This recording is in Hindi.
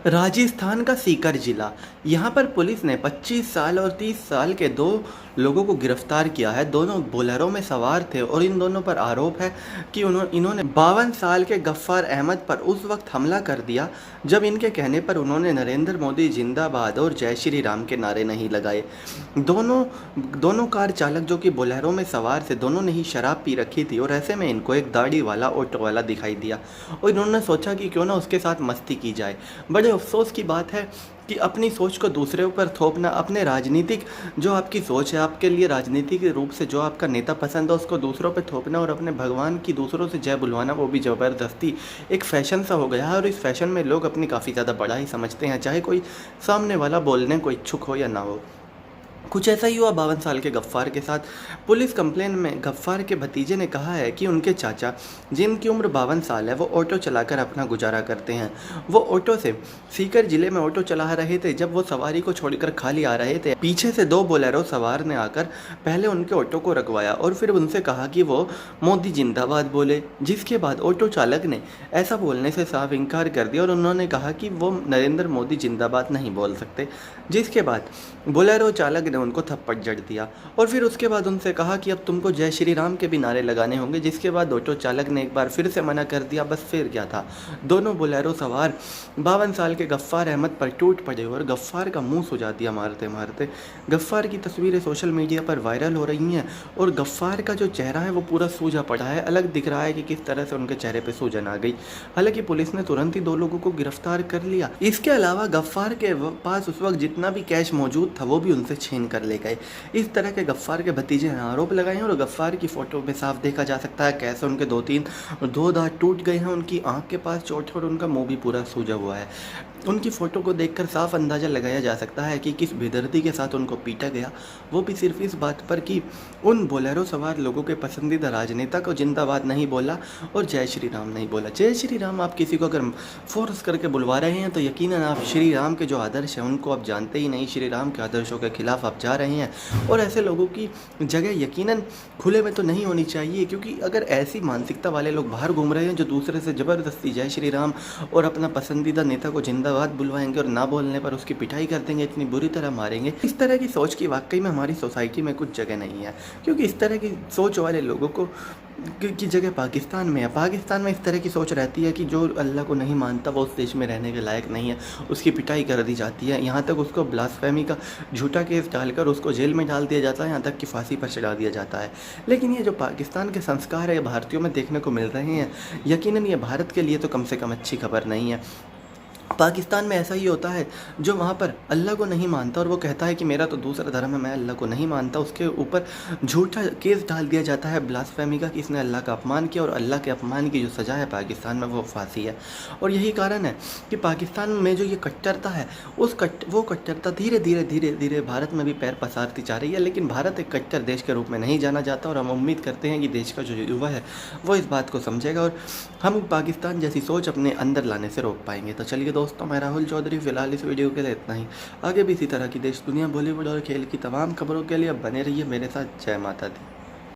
राजस्थान का सीकर जिला। यहाँ पर पुलिस ने 25 साल और 30 साल के दो लोगों को गिरफ्तार किया है। दोनों बोलेरो में सवार थे और इन दोनों पर आरोप है कि इन्होंने 52 साल के गफ्फार अहमद पर उस वक्त हमला कर दिया जब इनके कहने पर उन्होंने नरेंद्र मोदी जिंदाबाद और जय श्री राम के नारे नहीं लगाए। दोनों दोनों कार चालक जो कि बोलेरो में सवार थे, दोनों ने ही शराब पी रखी थी और ऐसे में इनको एक दाढ़ी वाला ऑटो वाला दिखाई दिया और इन्होंने सोचा कि क्यों ना उसके साथ मस्ती की जाए। बड़े अफसोस की बात है कि अपनी सोच को दूसरे ऊपर थोपना, अपने राजनीतिक जो आपकी सोच है, आपके लिए राजनीतिक रूप से जो आपका नेता पसंद है उसको दूसरों पे थोपना और अपने भगवान की दूसरों से जय बुलवाना, वो भी ज़बरदस्ती एक फ़ैशन सा हो गया है। और इस फैशन में लोग अपनी काफ़ी ज़्यादा बड़ा ही समझते हैं, चाहे कोई सामने वाला बोलने को इच्छुक हो या ना हो। कुछ ऐसा ही हुआ 52 साल के गफ्फार के साथ। पुलिस कंप्लेन में गफ्फार के भतीजे ने कहा है कि उनके चाचा, जिनकी उम्र 52 साल है, वो ऑटो चलाकर अपना गुजारा करते हैं। वो ऑटो से सीकर जिले में ऑटो चला रहे थे। जब वो सवारी को छोड़कर खाली आ रहे थे, पीछे से दो बोलेरो सवार ने आकर पहले उनके ऑटो को रुकवाया और फिर उनसे कहा कि वो मोदी जिंदाबाद बोले, जिसके बाद ऑटो चालक ने ऐसा बोलने से साफ इनकार कर दिया और उन्होंने कहा कि वो नरेंद्र मोदी जिंदाबाद नहीं बोल सकते। जिसके बाद बोलेरो चालक ने उनको थप्पड़ जड़ दिया और फिर उसके बाद उनसे कहा कि अब तुमको जय श्री राम के भी नारे लगाने होंगे। जिसके बाद ऑटो चालक ने एक बार फिर से मना कर दिया। बस फिर क्या था, दोनों बोलेरो सवार 52 साल के गफ्फार अहमद पर टूट पड़े और गफ्फार का मुंह सुजा दिया मारते मारते। गफ्फार की तस्वीरें सोशल मीडिया पर वायरल हो रही हैं और गफ्फार का जो चेहरा है वो पूरा सूजा पड़ा है। अलग दिख रहा है कि किस तरह से उनके चेहरे पर सूजन आ गई। हालांकि पुलिस ने तुरंत ही दो लोगों को गिरफ्तार कर लिया। इसके अलावा गफ्फार के पास उस वक्त जितना भी कैश मौजूद था वो भी उनसे छीन कर ले गए। इस तरह के गफ्फार के भतीजे ने आरोप लगाए हैं और गफ्फार की फोटो में साफ देखा जा सकता है कैसे उनके दो दांत टूट गए हैं, उनकी आंख के पास चोट है और उनका मुंह भी पूरा सूजा हुआ है। उनकी फ़ोटो को देखकर साफ अंदाज़ा लगाया जा सकता है कि किस बेदर्दी के साथ उनको पीटा गया, वो भी सिर्फ इस बात पर कि उन बोलेरो सवार लोगों के पसंदीदा राजनेता को जिंदाबाद नहीं बोला और जय श्री राम नहीं बोला। जय श्री राम आप किसी को अगर फोर्स करके बुलवा रहे हैं तो यकीनन आप श्री राम के जो आदर्श हैं उनको आप जानते ही नहीं, श्री राम के आदर्शों के खिलाफ आप जा रहे हैं। और ऐसे लोगों की जगह यकीनन खुले में तो नहीं होनी चाहिए, क्योंकि अगर ऐसी मानसिकता वाले लोग बाहर घूम रहे हैं जो दूसरे से ज़बरदस्ती जय श्री राम और अपना पसंदीदा नेता को जिंदाबाद बुलवाएंगे और ना बोलने पर उसकी पिटाई कर देंगे, इतनी बुरी तरह मारेंगे, इस तरह की सोच की वाकई में हमारी सोसाइटी में कुछ जगह नहीं है। क्योंकि इस तरह की सोच वाले लोगों को की जगह पाकिस्तान में है। पाकिस्तान में इस तरह की सोच रहती है कि जो अल्लाह को नहीं मानता वो उस देश में रहने के लायक नहीं है, उसकी पिटाई कर दी जाती है। यहाँ तक उसको ब्लास्फेमी का झूठा केस डालकर उसको जेल में डाल दिया जाता है, यहाँ तक कि फांसी पर चढ़ा दिया जाता है। लेकिन ये जो पाकिस्तान के संस्कार है भारतीयों में देखने को मिल रहे हैं, यकीनन ये भारत के लिए तो कम से कम अच्छी खबर नहीं है। पाकिस्तान में ऐसा ही होता है, जो वहाँ पर अल्लाह को नहीं मानता और वो कहता है कि मेरा तो दूसरा धर्म है, मैं अल्लाह को नहीं मानता, उसके ऊपर झूठा केस डाल दिया जाता है ब्लास्फेमी का कि इसने अल्लाह का अपमान किया और अल्लाह के अपमान की जो सज़ा है पाकिस्तान में वो फांसी है। और यही कारण है कि पाकिस्तान में जो ये कट्टरता है वो कट्टरता धीरे धीरे धीरे धीरे भारत में भी पैर पसारती जा रही है। लेकिन भारत एक कट्टर देश के रूप में नहीं जाना जाता और हम उम्मीद करते हैं कि देश का जो युवा है वो इस बात को समझेगा और हम पाकिस्तान जैसी सोच अपने अंदर लाने से रोक पाएंगे। तो चलिए दोस्तों, मैं राहुल चौधरी, फिलहाल इस वीडियो के लिए इतना ही। आगे भी इसी तरह की देश दुनिया, बॉलीवुड और खेल की तमाम खबरों के लिए अब बने रहिए मेरे साथ। जय माता दी।